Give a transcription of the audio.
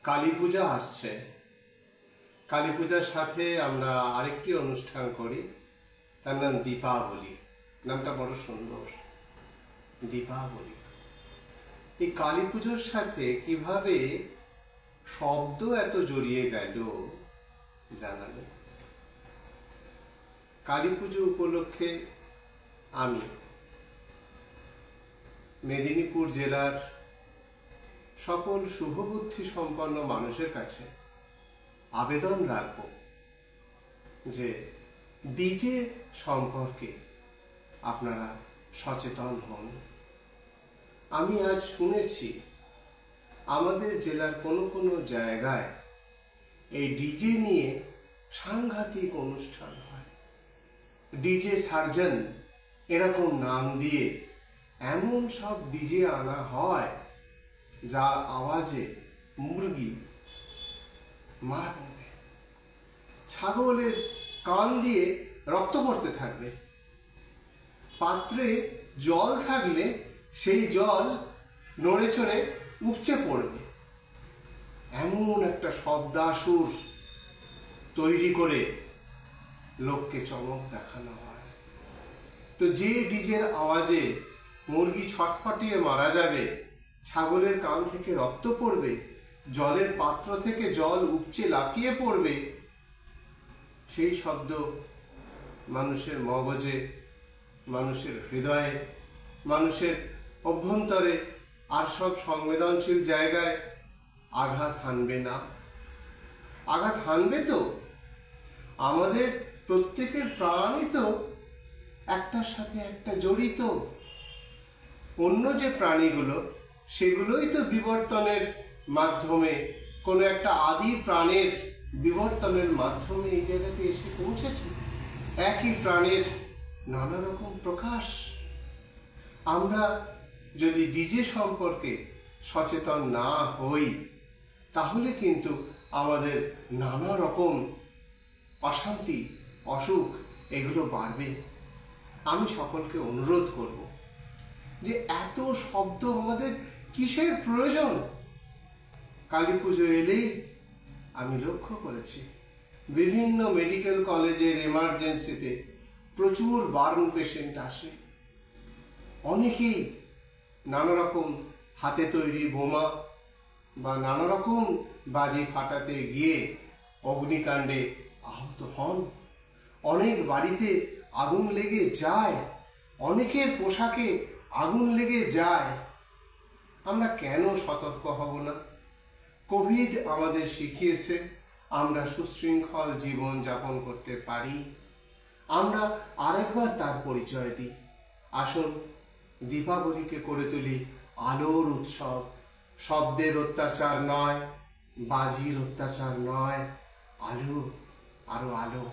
কালী পূজা আসছে। কালী পূজার সাথে আমরা আরেকটি অনুষ্ঠান করি, তার নাম দীপাবলি। নামটা বড় সুন্দর, দীপাবলি। এই কালী পুজোর সাথে কিভাবে শব্দ এত জড়িয়ে গেল জানা নেই। কালী পুজো উপলক্ষে আমি মেদিনীপুর জেলার সকল শুভবুদ্ধি সম্পন্ন মানুষের কাছে আবেদন রাখব যে ডিজে সম্পর্কে আপনারা সচেতন হন। আমি আজ শুনেছি আমাদের জেলার কোনো কোনো জায়গায় এই ডিজে নিয়ে সাংঘাতিক অনুষ্ঠান হয়। ডিজে সার্জন এরকম নাম দিয়ে এমন সব ডিজে আনা হয় যার আওয়াজে মুরগি মারা পড়বে, ছাগলের কান দিয়ে রক্ত পড়তে থাকবে, পাত্রে জল থাকলে সেই জল নড়ে চড়ে উপচে পড়বে। এমন একটা শব্দাসুর তৈরি করে লোককে চমক দেখানো হয়। তো যে ডিজের আওয়াজে মুরগি ছটফটিয়ে মারা যাবে, ছাগলের কান থেকে রক্ত পড়বে, জলের পাত্র থেকে জল উপচে লাফিয়ে পড়বে, সেই শব্দ মানুষের মগজে, মানুষের হৃদয়ে, মানুষের অভ্যন্তরে আর সব সংবেদনশীল জায়গায় আঘাত হানবে না? আঘাত হানবে তো। আমাদের প্রত্যেকের প্রাণই তো একটার সাথে একটা জড়িত। অন্য যে প্রাণীগুলো, সেগুলোই তো বিবর্তনের মাধ্যমে, কোনো একটা আদি প্রাণের বিবর্তনের মাধ্যমে এই জায়গাতে এসে পৌঁছেছে। একই প্রাণের নানা রকম প্রকাশ। আমরা যদি ডিজে সম্পর্কে সচেতন না হই, তাহলে কিন্তু আমাদের নানা রকম অশান্তি, অসুখ এগুলো বাড়বে। আমি সকলকে অনুরোধ করব যে এত শব্দ আমাদের কিসের প্রয়োজন? কালী পুজো এলেই আমি লক্ষ্য করেছি বিভিন্ন মেডিকেল কলেজের এমার্জেন্সিতে প্রচুর বার্ন পেশেন্ট আসে। অনেকেই নানা রকম হাতে তৈরি বোমা বা নানা রকম বাজি ফাটাতে গিয়ে অগ্নিকাণ্ডে আহত হন। অনেক বাড়িতে আগুন লেগে যায়, অনেকের পোশাকে আগুন লেগে যায়। আমরা কেন সতর্ক হব না? কোভিড আমাদের শিখিয়েছে আমরা সুশৃঙ্খল জীবন যাপন করতে পারি। আমরা আরেকবার তার পরিচয় দিই। আসুন দীপাবলিকে করে তুলি আলোর উৎসব। শব্দের অত্যাচার নয়, বাজির অত্যাচার নয়, আলো, আরো আলো।